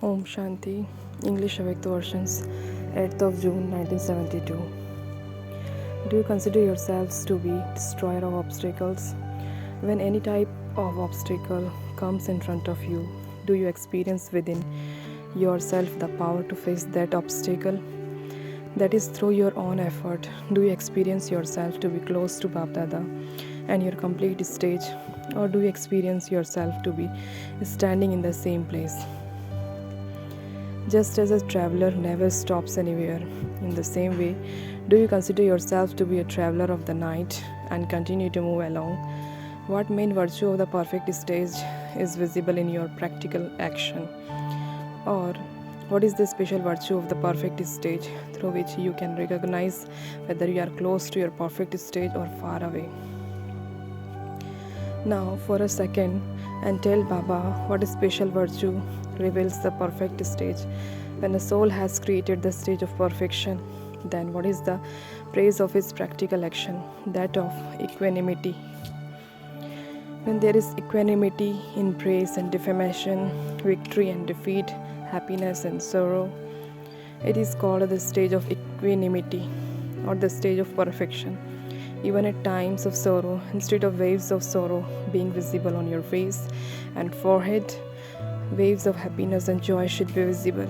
Om Shanti, English Avyakt versions, 8th of June 1972. Do you consider yourselves to be destroyer of obstacles? When any type of obstacle comes in front of you, do you experience within yourself the power to face that obstacle? That is through your own effort. Do you experience yourself to be close to Bap Dada and your complete stage, or do you experience yourself to be standing in the same place? Just as a traveler never stops anywhere, in the same way, do you consider yourself to be a traveler of the night and continue to move along? What main virtue of the perfect stage is visible in your practical action? Or what is the special virtue of the perfect stage through which you can recognize whether you are close to your perfect stage or far away? Now, for a second, and tell Baba what special virtue reveals the perfect stage. When a soul has created the stage of perfection, then what is the praise of its practical action? That of equanimity. When there is equanimity in praise and defamation, victory and defeat, happiness and sorrow, it is called the stage of equanimity or the stage of perfection. Even at times of sorrow, instead of waves of sorrow being visible on your face and forehead, waves of happiness and joy should be visible.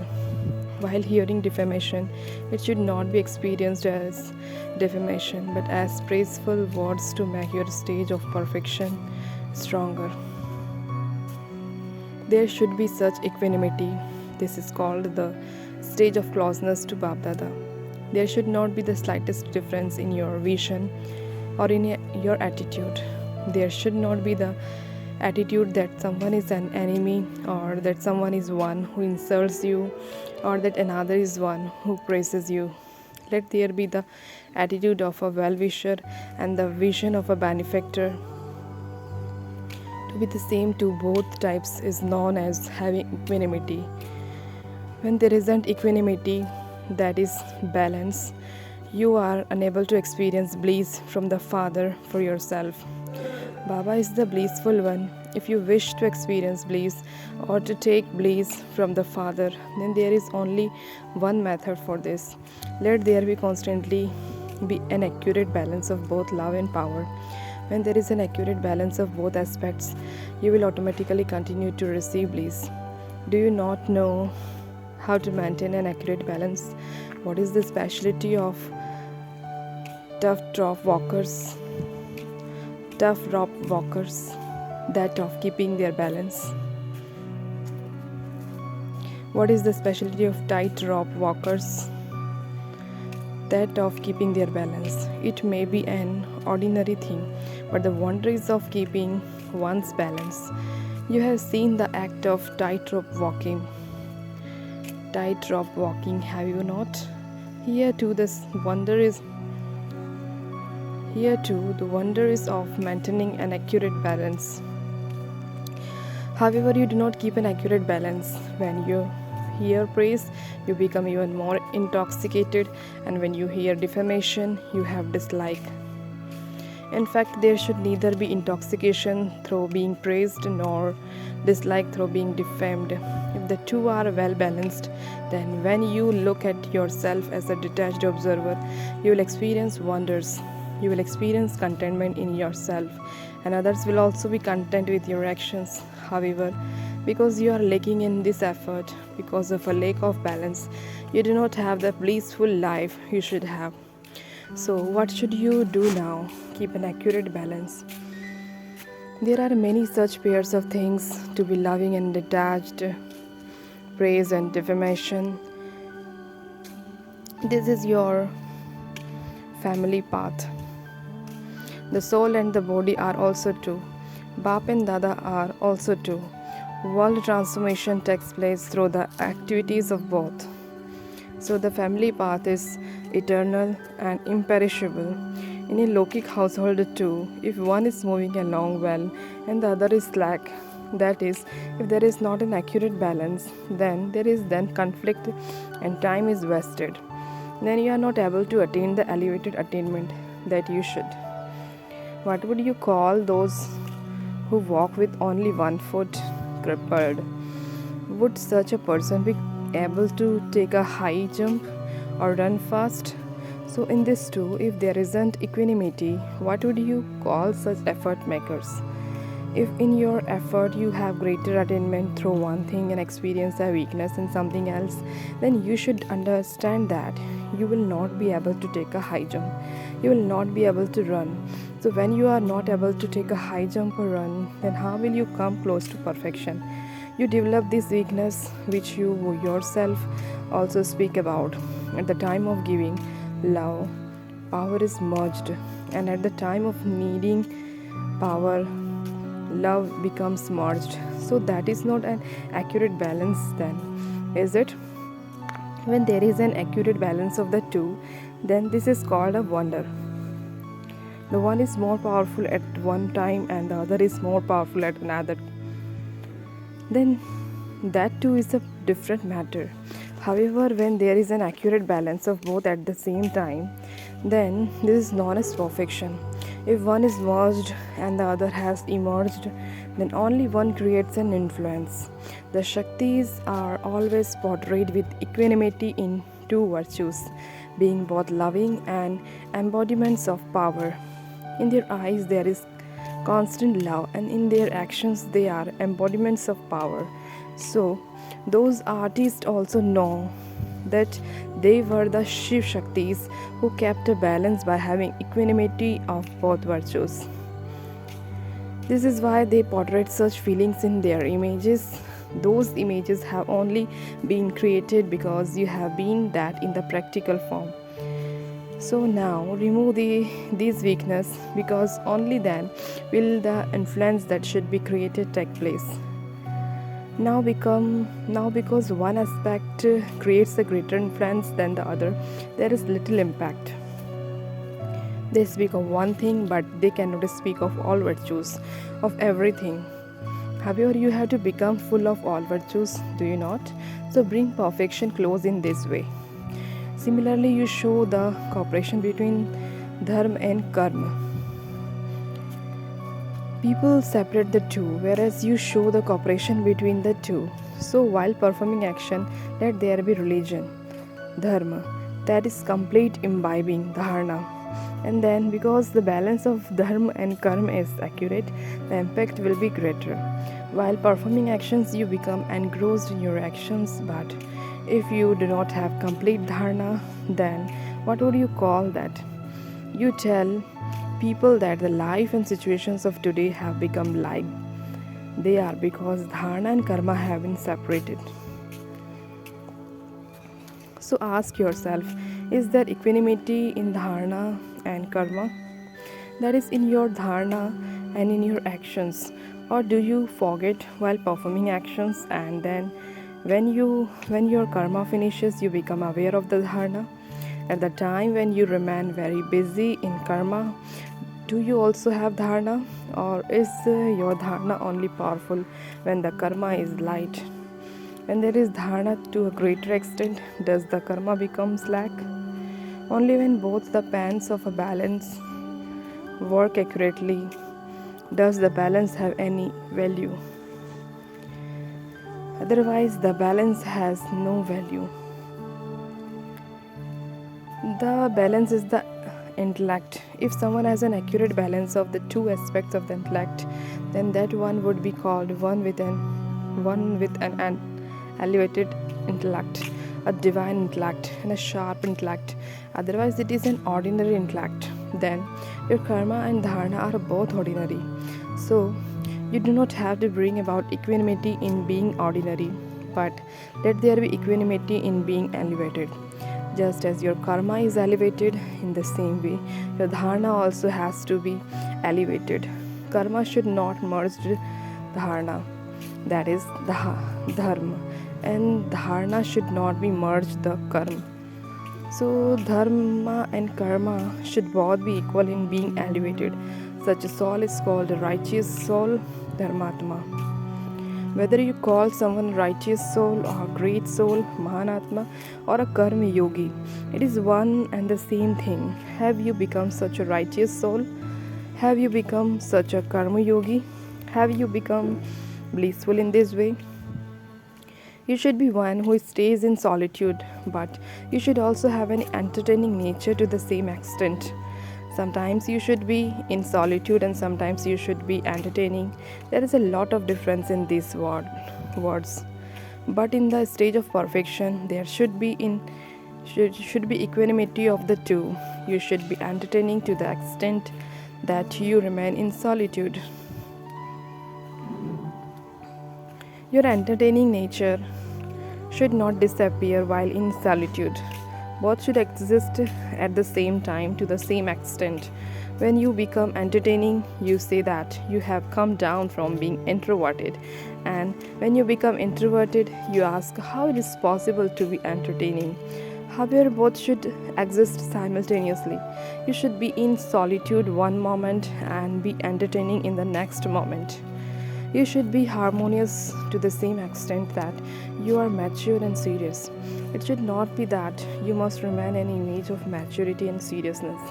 While hearing defamation, it should not be experienced as defamation but as praiseful words to make your stage of perfection stronger. There should be such equanimity. This is called the stage of closeness to Bap Dada. There should not be the slightest difference in your vision or in your attitude. There should not be the attitude that someone is an enemy, or that someone is one who insults you, or that another is one who praises you. Let there be the attitude of a well-wisher and the vision of a benefactor. To be the same to both types is known as having equanimity. When there isn't equanimity, that is balance, you are unable to experience bliss from the Father for yourself. Baba is the blissful one. If you wish to experience bliss or to take bliss from the Father, then there is only one method for this. Let there be constantly be an accurate balance of both love and power. When there is an accurate balance of both aspects, you will automatically continue to receive bliss. Do you not know how to maintain an accurate balance? What is the specialty of tough rope walkers? That of keeping their balance. What is the specialty of tight rope walkers? That of keeping their balance. It may be an ordinary thing, but the wonder is of keeping one's balance. You have seen the act of tightrope walking, have you not? Here too the wonder is of maintaining an accurate balance. However, you do not keep an accurate balance. When you hear praise, you become even more intoxicated, and when you hear defamation, you have dislike. In fact, there should neither be intoxication through being praised nor dislike through being defamed. If the two are well balanced, then when you look at yourself as a detached observer, you will experience wonders. You will experience contentment in yourself, and others will also be content with your actions. However, because you are lacking in this effort, because of a lack of balance, you do not have the blissful life you should have. So, what should you do now? Keep an accurate balance. There are many such pairs of things to be loving and detached, praise and defamation. This is your family path. The soul and the body are also two. Bap and Dada are also two. World transformation takes place through the activities of both. So the family path is eternal and imperishable. In a Lokic household too, if one is moving along well and the other is slack, that is, if there is not an accurate balance, then there is conflict and time is wasted. Then you are not able to attain the elevated attainment that you should. What would you call those who walk with only one foot? Crippled. Would such a person be able to take a high jump or run fast? So, in this too, if there isn't equanimity, what would you call such effort makers? If in your effort you have greater attainment through one thing and experience a weakness in something else, then you should understand that you will not be able to take a high jump. You will not be able to run. So, when you are not able to take a high jump or run, then how will you come close to perfection? You develop this weakness which you yourself also speak about. At the time of giving, love, power is merged, and at the time of needing power, love becomes merged. So that is not an accurate balance then, is it? When there is an accurate balance of the two, then this is called a wonder. The one is more powerful at one time and the other is more powerful at another. Then that too is a different matter. However, when there is an accurate balance of both at the same time, then this is known as perfection. If one is merged and the other has emerged, then only one creates an influence. The Shaktis are always portrayed with equanimity in two virtues, being both loving and embodiments of power. In their eyes, there is constant love, and in their actions, they are embodiments of power. So, those artists also know that they were the Shiv Shaktis who kept a balance by having equanimity of both virtues. This is why they portray such feelings in their images. Those images have only been created because you have been that in the practical form. So now remove these weakness, because only then will the influence that should be created take place. Now because one aspect creates a greater influence than the other, there is little impact. They speak of one thing, but they cannot speak of all virtues, of everything. However, you have to become full of all virtues, do you not? So bring perfection close in this way. Similarly, you show the cooperation between dharma and karma. People separate the two, whereas you show the cooperation between the two. So while performing action, let there be religion, dharma, that is complete imbibing, dharana. And then because the balance of dharma and karma is accurate, the impact will be greater. While performing actions, you become engrossed in your actions, but if you do not have complete dharana, then what would you call that? You tell people that the life and situations of today have become like they are because dharana and karma have been separated. So ask yourself, is there equanimity in dharana and karma? That is in your dharana and in your actions, or do you forget while performing actions, and then when your karma finishes, you become aware of the dharana? At the time when you remain very busy in karma, do you also have dharana, or is your dharana only powerful when the karma is light? When there is dharana to a greater extent, does the karma become slack? Only when both the pans of a balance work accurately does the balance have any value. Otherwise, the balance has no value. The balance is the intellect. If someone has an accurate balance of the two aspects of the intellect, then that one would be called one with an elevated intellect, a divine intellect, and a sharp intellect. Otherwise, it is an ordinary intellect. Then your karma and dharana are both ordinary. So you do not have to bring about equanimity in being ordinary, but let there be equanimity in being elevated. Just as your karma is elevated, in the same way, your dharana also has to be elevated. Karma should not merge dharana, that is dharma, and dharana should not be merged the karma. So dharma and karma should both be equal in being elevated. Such a soul is called a righteous soul, dharmatma. Whether you call someone righteous soul or great soul, Mahanatma, or a karma yogi, it is one and the same thing. Have you become such a righteous soul? Have you become such a karma yogi? Have you become blissful in this way? You should be one who stays in solitude, but you should also have an entertaining nature to the same extent. Sometimes you should be in solitude and sometimes you should be entertaining. There is a lot of difference in these words. But in the stage of perfection, there should be equanimity of the two. You should be entertaining to the extent that you remain in solitude. Your entertaining nature should not disappear while in solitude. Both should exist at the same time to the same extent. When you become entertaining, you say that you have come down from being introverted. And when you become introverted, you ask how it is possible to be entertaining. However, both should exist simultaneously. You should be in solitude one moment and be entertaining in the next moment. You should be harmonious to the same extent that you are mature and serious. It should not be that you must remain an image of maturity and seriousness.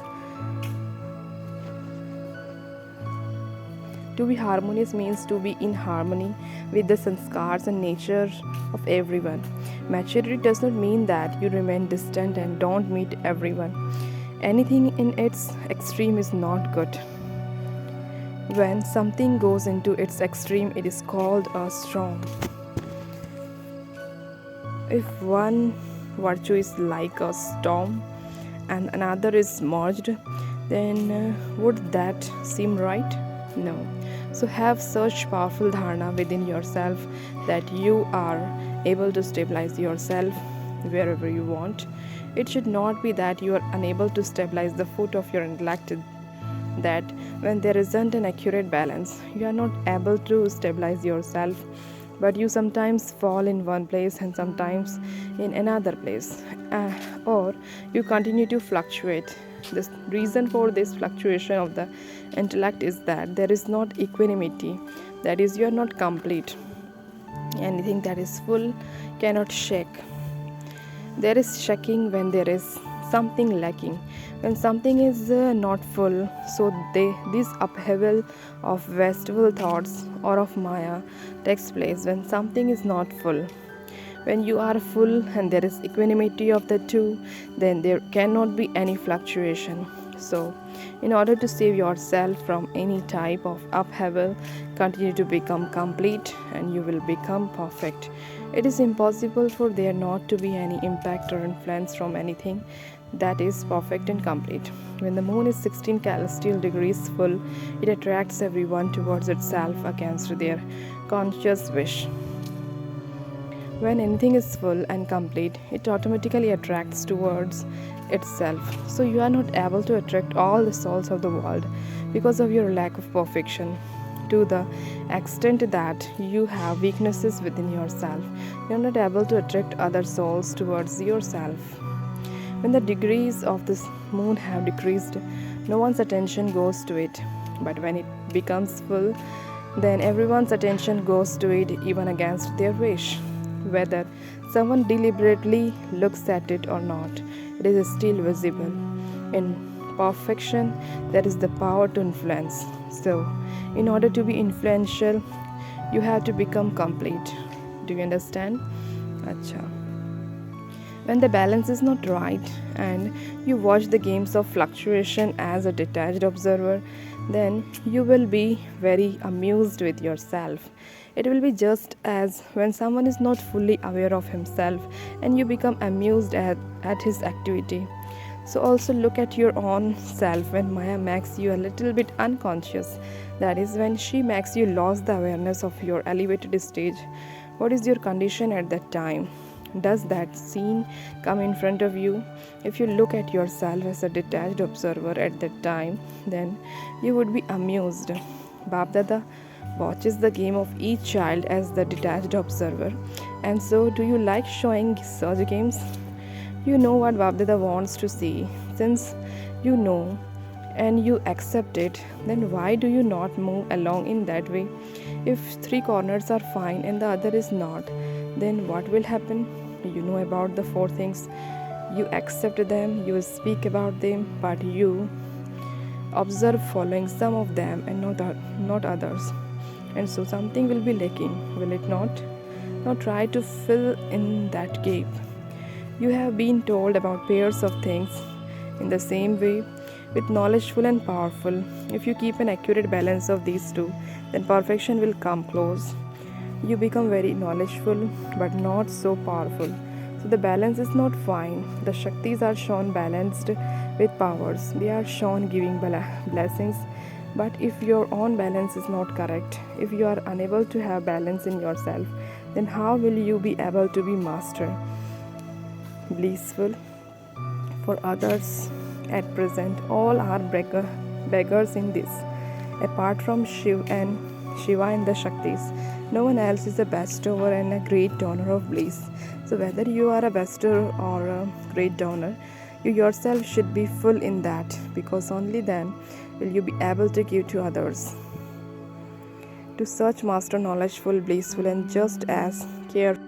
To be harmonious means to be in harmony with the sanskars and nature of everyone. Maturity does not mean that you remain distant and don't meet everyone. Anything in its extreme is not good. When something goes into its extreme, it is called a storm. If one virtue is like a storm and another is merged, then would that seem right? No. So have such powerful dharana within yourself that you are able to stabilize yourself wherever you want. It should not be that you are unable to stabilize the foot of your intellect, that when there isn't an accurate balance, you are not able to stabilize yourself, but you sometimes fall in one place and sometimes in another place, or you continue to fluctuate. The reason for this fluctuation of the intellect is that there is not equanimity, that is, you are not complete. Anything that is full cannot shake. There is shaking when there is something lacking. When something is not full, so this upheaval of vestival thoughts or of Maya takes place when something is not full. When you are full and there is equanimity of the two, then there cannot be any fluctuation. So, in order to save yourself from any type of upheaval, continue to become complete and you will become perfect. It is impossible for there not to be any impact or influence from anything that is perfect and complete. When the moon is 16 celestial degrees full, it attracts everyone towards itself against their conscious wish. When anything is full and complete, it automatically attracts towards itself. So you are not able to attract all the souls of the world because of your lack of perfection. To the extent that you have weaknesses within yourself, you are not able to attract other souls towards yourself. When the degrees of this moon have decreased, no one's attention goes to it. But when it becomes full, then everyone's attention goes to it even against their wish. Whether someone deliberately looks at it or not, it is still visible. In perfection, there is the power to influence. So, in order to be influential, you have to become complete. Do you understand? Acha. When the balance is not right and you watch the games of fluctuation as a detached observer, then you will be very amused with yourself. It will be just as when someone is not fully aware of himself and you become amused at his activity. So also look at your own self when Maya makes you a little bit unconscious. That is when she makes you lose the awareness of your elevated stage. What is your condition at that time? Does that scene come in front of you? If you look at yourself as a detached observer at that time, then you would be amused. Babdada watches the game of each child as the detached observer. And so, do you like showing such games? You know what Babdada wants to see. Since you know and you accept it, then why do you not move along in that way? If three corners are fine and the other is not, then what will happen? You know about the four things. You accept them, you speak about them, but you observe following some of them and not others. And so something will be lacking, will it not? Now try to fill in that gap. You have been told about pairs of things in the same way, with knowledgeful and powerful. If you keep an accurate balance of these two, then perfection will come close. You become very knowledgeful but not so powerful. So the balance is not fine. The Shaktis are shown balanced with powers. They are shown giving blessings. But if your own balance is not correct, if you are unable to have balance in yourself, then how will you be able to be master, blissful for others? At present, all are beggars in this. Apart from Shiva and the Shaktis, no one else is a bestower and a great donor of bliss. So, whether you are a bestower or a great donor, you yourself should be full in that, because only then will you be able to give to others. To such master knowledgeful, blissful, and just as care